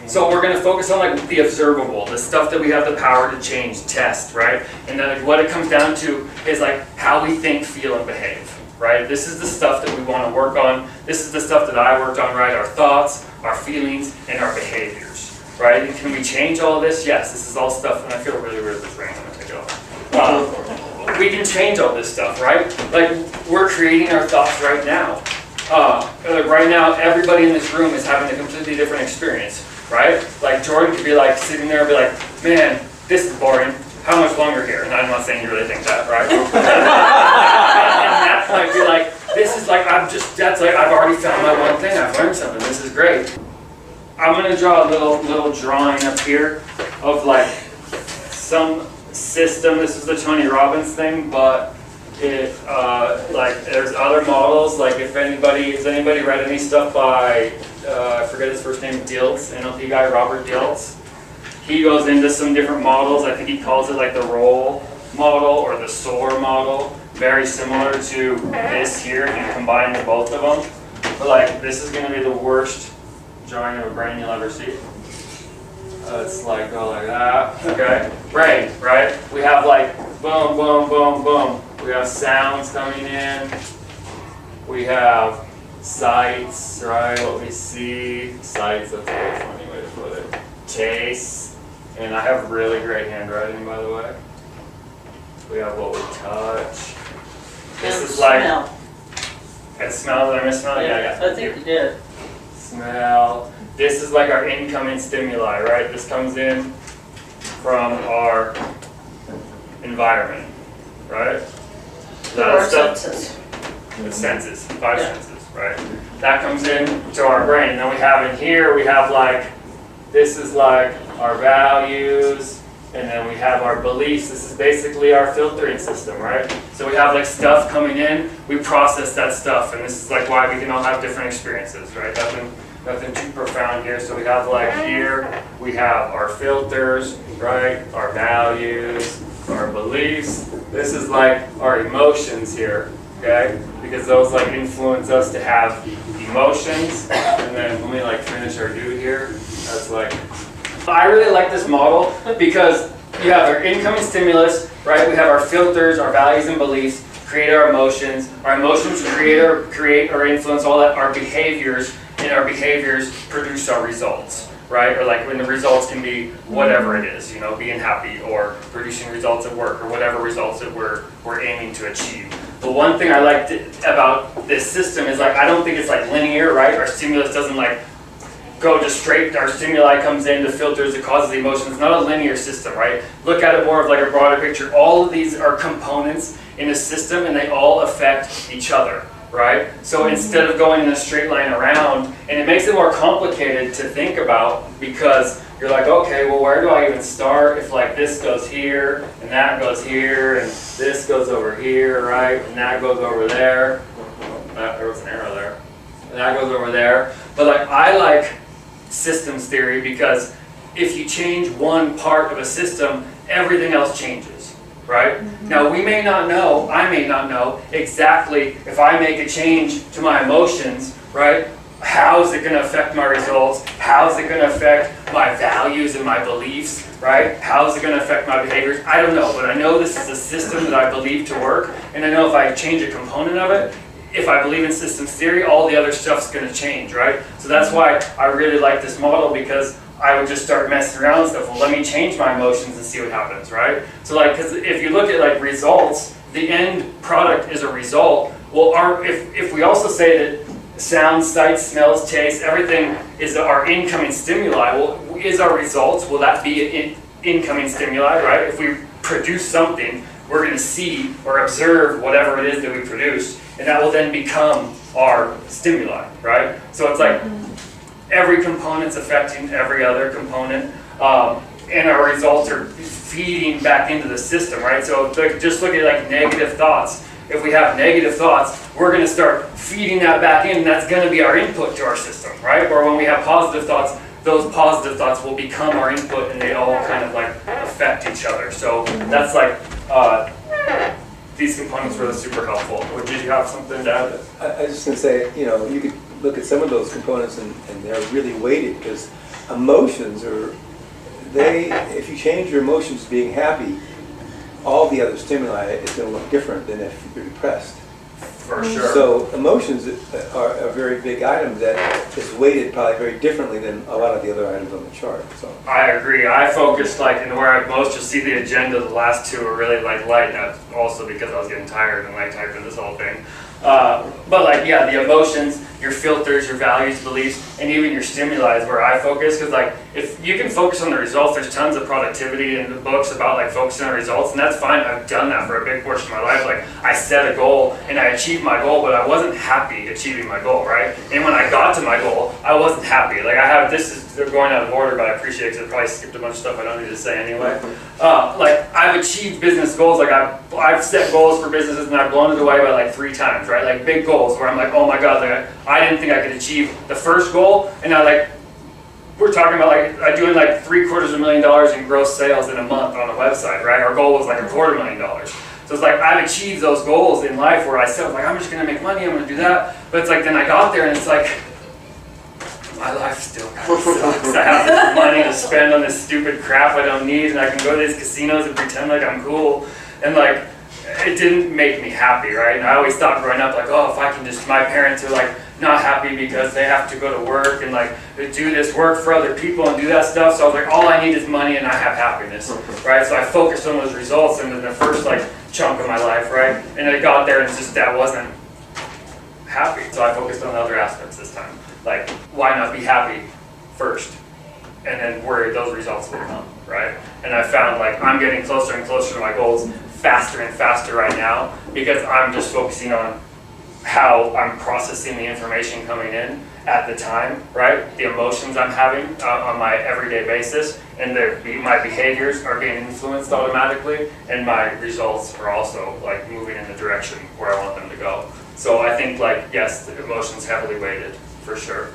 So we're going to focus on like the observable, the stuff that we have the power to change, test, right? And then like, what it comes down to is like how we think, feel, and behave, right? This is the stuff that we want to work on. This is the stuff that I worked on, right? Our thoughts, our feelings, and our behaviors, right? And can we change all of this? Yes, this is all stuff, and I feel really weird with this ring. I'm going to take it off. We can change all this stuff, right? Like we're creating our thoughts right now. Right now, everybody in this room is having a completely different experience. Right? Like Jordan could be like sitting there and be like, man, this is boring. How much longer here? And I'm not saying you really think that, right? And that might be like, this is like, that's like, I've already found my one thing. I've learned something. This is great. I'm going to draw a little drawing up here of like some system. This is the Tony Robbins thing, but it like there's other models. Like has anybody read any stuff by I forget his first name, Dilts, NLP guy, Robert Dilts. He goes into some different models. I think he calls it like the role model or the SOAR model. Very similar to this here if you combine the both of them. But like this is going to be the worst drawing of a brain you'll ever see. It's like go like that. Okay, brain, right? We have like boom, boom, boom, boom. We have sounds coming in. We have sights, right? What we see. Sights, that's a really funny way to put it. Taste. And I have really great handwriting, by the way. We have what we touch. This is like. Smell. And smell, did I miss smell? Yeah. I think you did. Smell. This is like our incoming stimuli, right? This comes in from our environment, right? Our senses. The senses, five senses, right? That comes in to our brain. And then we have in here, we have like, this is like our values, and then we have our beliefs. This is basically our filtering system, right? So we have like stuff coming in, we process that stuff, and this is like why we can all have different experiences, right? Nothing too profound here. So we have like here, we have our filters, right? Our values, our beliefs. This is like our emotions here, okay? Because those like influence us to have emotions. And then when we like finish our dude here, that's like, I really like this model because you have our incoming stimulus, right? We have our filters, our values and beliefs, create our emotions. Our emotions create or influence all that, our behaviors, and our behaviors produce our results. Right? Or like when the results can be whatever it is, you know, being happy or producing results at work or whatever results that we're aiming to achieve. But one thing I liked about this system is like, I don't think it's like linear, right? Our stimulus doesn't like go just straight, our stimuli comes in, the filters, it causes the emotions. It's not a linear system, right? Look at it more of like a broader picture. All of these are components in a system and they all affect each other. Right? So instead of going in a straight line around, and it makes it more complicated to think about because you're like, okay, well, where do I even start if like this goes here, and that goes here, and this goes over here, right? And that goes over there. There was an arrow there. And that goes over there. But like, I like systems theory because if you change one part of a system, everything else changes. Right? Now we may not know, I may not know exactly if I make a change to my emotions, right? How is it going to affect my results? How is it going to affect my values and my beliefs, right? How is it going to affect my behaviors? I don't know, but I know this is a system that I believe to work, and I know if I change a component of it, if I believe in systems theory, all the other stuff's going to change, right? So that's why I really like this model because I would just start messing around and stuff. Well, let me change my emotions and see what happens, right? So like, because if you look at like results, the end product is a result. Well, if we also say that sounds, sights, smells, tastes, everything is our incoming stimuli, well, is our results, will that be an incoming stimuli, right? If we produce something, we're going to see or observe whatever it is that we produced, and that will then become our stimuli, right? So it's like, every component's affecting every other component, and our results are feeding back into the system, right? So just look at like negative thoughts. If we have negative thoughts, we're going to start feeding that back in, and that's going to be our input to our system, right? Or when we have positive thoughts, those positive thoughts will become our input, and they all kind of like affect each other. So that's like, these components were super helpful. Or did you have something to add? I was just going to say, you know, you could look at some of those components and they're really weighted because emotions are, if you change your emotions to being happy, all the other stimuli is going to look different than if you're depressed. For sure. So emotions are a very big item that is weighted probably very differently than a lot of the other items on the chart. So I agree. I focused like in where I most just see the agenda. The last two are really like light. That's also because I was getting tired and like typing this whole thing. But like yeah, the emotions, your filters, your values, beliefs, and even your stimuli is where I focus. Because like if you can focus on the results, there's tons of productivity in the books about like focusing on results, and that's fine. I've done that for a big portion of my life. Like I set a goal and I achieved my goal, but I wasn't happy achieving my goal, right? And when I got to my goal, I wasn't happy. Like I have they're going out of order, but I appreciate it because I probably skipped a bunch of stuff I don't need to say anyway. Like I've achieved business goals. Like I've set goals for businesses and I've blown it away by like 3 times, right? Like big goals where I'm like, oh my god, like I didn't think I could achieve the first goal, and I like we're talking about like doing like $750,000 in gross sales in a month on a website, right? Our goal was like $250,000. So it's like I've achieved those goals in life where I said like I'm just gonna make money, I'm gonna do that. But it's like then I got there and it's like my life still kind of sucks. I have this money to spend on this stupid crap I don't need, and I can go to these casinos and pretend like I'm cool. And like, it didn't make me happy, right? And I always thought growing up, like, oh, if I can just, my parents are like not happy because they have to go to work and like do this work for other people and do that stuff. So I was like, all I need is money and I have happiness, right? So I focused on those results in the first like chunk of my life, right? And I got there and it's just that wasn't happy. So I focused on the other aspects this time. Like, why not be happy first and then worry those results will come, right? And I found like I'm getting closer and closer to my goals faster and faster right now because I'm just focusing on how I'm processing the information coming in at the time, right? The emotions I'm having on my everyday basis, and my behaviors are being influenced automatically, and my results are also like moving in the direction where I want them to go. So I think like, yes, the emotions heavily weighted, for sure.